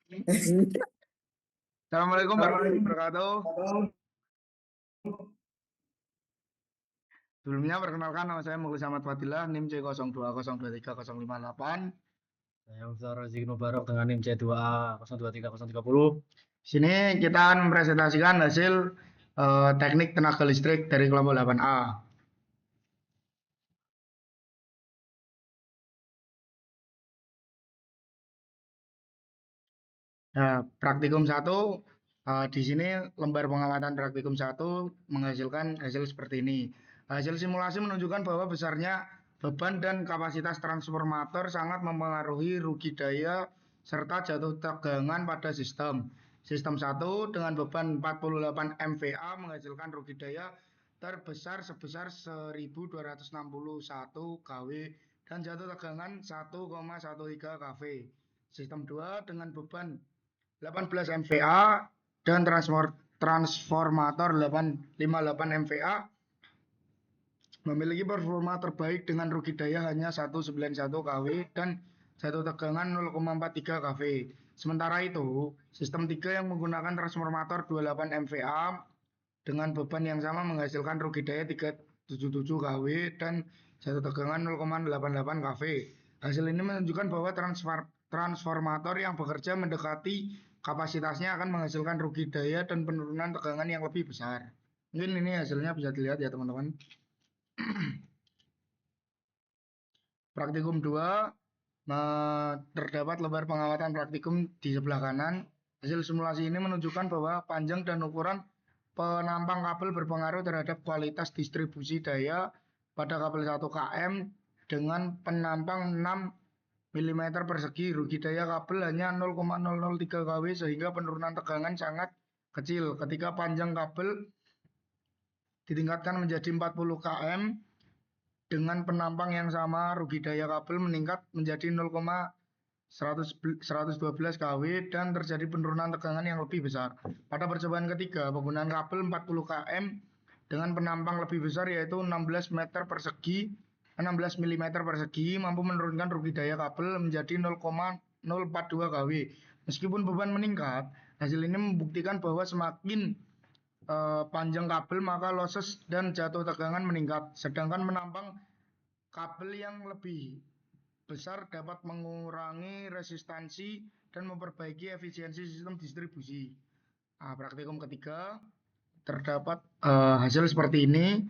Assalamualaikum warahmatullahi wabarakatuh. Sebelumnya perkenalkan nama saya Mukhlis Ahmad Fadilah, NIM C02023058. Saya Ustaz Razik Mubarak dengan NIM C2A 023030. Di sini kita akan mempresentasikan hasil teknik tenaga listrik dari kelompok 8A. Nah, praktikum 1 di sini lembar pengamatan praktikum 1 menghasilkan hasil seperti ini. Hasil simulasi menunjukkan bahwa besarnya beban dan kapasitas transformator sangat mempengaruhi rugi daya serta jatuh tegangan pada sistem. Sistem 1 dengan beban 48 MVA menghasilkan rugi daya terbesar sebesar 1261 kW dan jatuh tegangan 1,13 kV. Sistem 2 dengan beban 18 MVA dan transformator 858 MVA memiliki performa terbaik dengan rugi daya hanya 191 kW dan jatuh tegangan 0,43 kV. Sementara itu, sistem 3 yang menggunakan transformator 28 MVA dengan beban yang sama menghasilkan rugi daya 377 kW dan jatuh tegangan 0,88 kV. Hasil ini menunjukkan bahwa transformator yang bekerja mendekati kapasitasnya akan menghasilkan rugi daya dan penurunan tegangan yang lebih besar. Mungkin ini hasilnya bisa dilihat ya teman-teman. Praktikum 2 terdapat lembar pengamatan praktikum di sebelah kanan. Hasil simulasi ini menunjukkan bahwa panjang dan ukuran penampang kabel berpengaruh terhadap kualitas distribusi daya pada kabel 1 km dengan penampang 6 mm persegi. Rugi daya kabel hanya 0,003 kW sehingga penurunan tegangan sangat kecil. Ketika panjang kabel ditingkatkan menjadi 40 km dengan penampang yang sama, rugi daya kabel meningkat menjadi 0,112 kW dan terjadi penurunan tegangan yang lebih besar. Pada percobaan ketiga, penggunaan kabel 40 km dengan penampang lebih besar yaitu 16 mm persegi mampu menurunkan rugi daya kabel menjadi 0,042 kW. Meskipun beban meningkat, hasil ini membuktikan bahwa semakin panjang kabel maka losses dan jatuh tegangan meningkat. Sedangkan menampang kabel yang lebih besar dapat mengurangi resistansi dan memperbaiki efisiensi sistem distribusi. Nah, praktikum ketiga terdapat hasil seperti ini.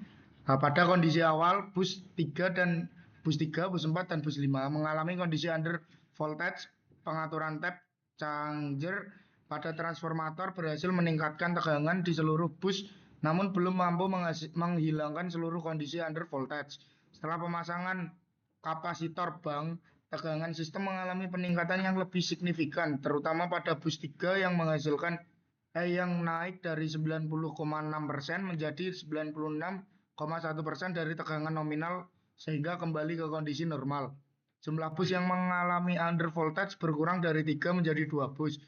Pada kondisi awal bus 3 dan bus 3, bus 4 dan bus 5 mengalami kondisi under voltage. Pengaturan tap changer pada transformator berhasil meningkatkan tegangan di seluruh bus namun belum mampu menghilangkan seluruh kondisi under voltage. Setelah pemasangan kapasitor bank, tegangan sistem mengalami peningkatan yang lebih signifikan terutama pada bus 3 yang menghasilkan yang naik dari 90,6% menjadi 96,1% dari tegangan nominal sehingga kembali ke kondisi normal. Jumlah bus yang mengalami under voltage berkurang dari 3 menjadi 2 bus.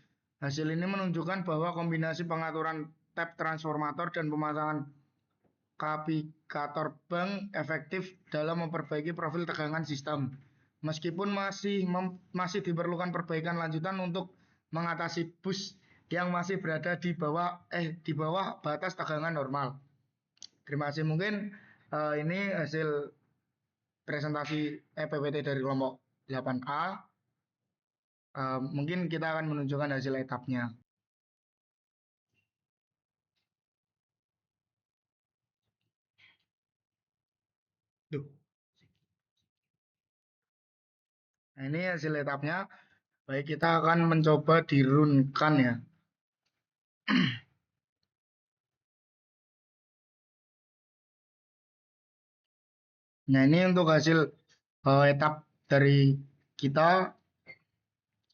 Hasil ini menunjukkan bahwa kombinasi pengaturan tap transformator dan pemasangan kapasitor bank efektif dalam memperbaiki profil tegangan sistem. Meskipun masih diperlukan perbaikan lanjutan untuk mengatasi bus yang masih berada di bawah batas tegangan normal. Terima kasih. Mungkin ini hasil presentasi PPT dari kelompok 8A. Mungkin kita akan menunjukkan hasil etapnya. Nah, ini hasil etapnya. Baik, kita akan mencoba dirunkan ya. Nah, ini untuk hasil etap dari kita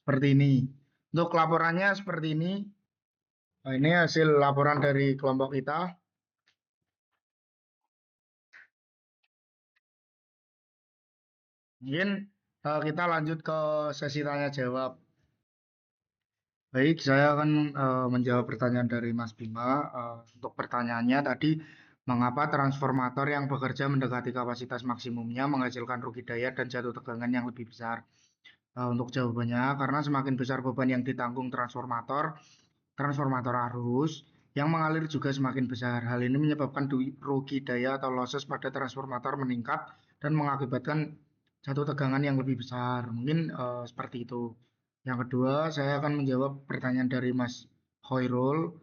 seperti ini. Untuk laporannya seperti ini. Nah, ini hasil laporan dari kelompok kita. Mungkin kita lanjut ke sesi tanya jawab. Baik, saya akan menjawab pertanyaan dari Mas Bima. Untuk pertanyaannya tadi, mengapa transformator yang bekerja mendekati kapasitas maksimumnya menghasilkan rugi daya dan jatuh tegangan yang lebih besar? Untuk jawabannya, karena semakin besar beban yang ditanggung transformator arus yang mengalir juga semakin besar. Hal ini menyebabkan rugi daya atau losses pada transformator meningkat dan mengakibatkan jatuh tegangan yang lebih besar. Mungkin seperti itu. Yang kedua, saya akan menjawab pertanyaan dari Mas Hoirul.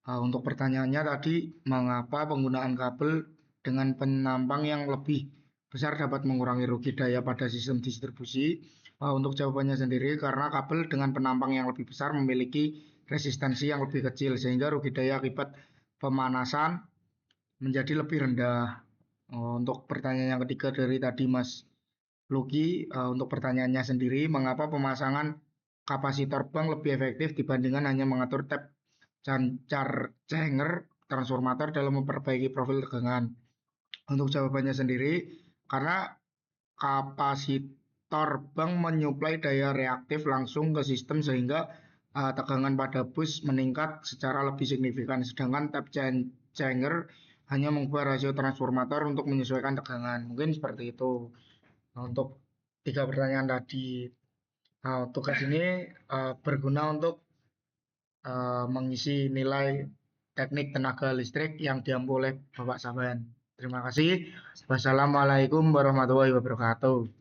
Untuk pertanyaannya tadi, mengapa penggunaan kabel dengan penampang yang lebih besar dapat mengurangi rugi daya pada sistem distribusi? Untuk jawabannya sendiri, karena kabel dengan penampang yang lebih besar memiliki resistansi yang lebih kecil, sehingga rugi daya akibat pemanasan menjadi lebih rendah. Untuk pertanyaan yang ketiga dari tadi Mas Luki, untuk pertanyaannya sendiri, mengapa pemasangan kapasitor bank lebih efektif dibandingkan hanya mengatur tab Changer transformator dalam memperbaiki profil tegangan? Untuk jawabannya sendiri, karena kapasitor bank menyuplai daya reaktif langsung ke sistem sehingga tegangan pada bus meningkat secara lebih signifikan, sedangkan tab Changer hanya mengubah rasio transformator untuk menyesuaikan tegangan. Mungkin seperti itu. Untuk 3 pertanyaan tadi, tugas ini berguna untuk mengisi nilai teknik tenaga listrik yang diampu oleh Bapak Saban. Terima kasih. Wassalamualaikum warahmatullahi wabarakatuh.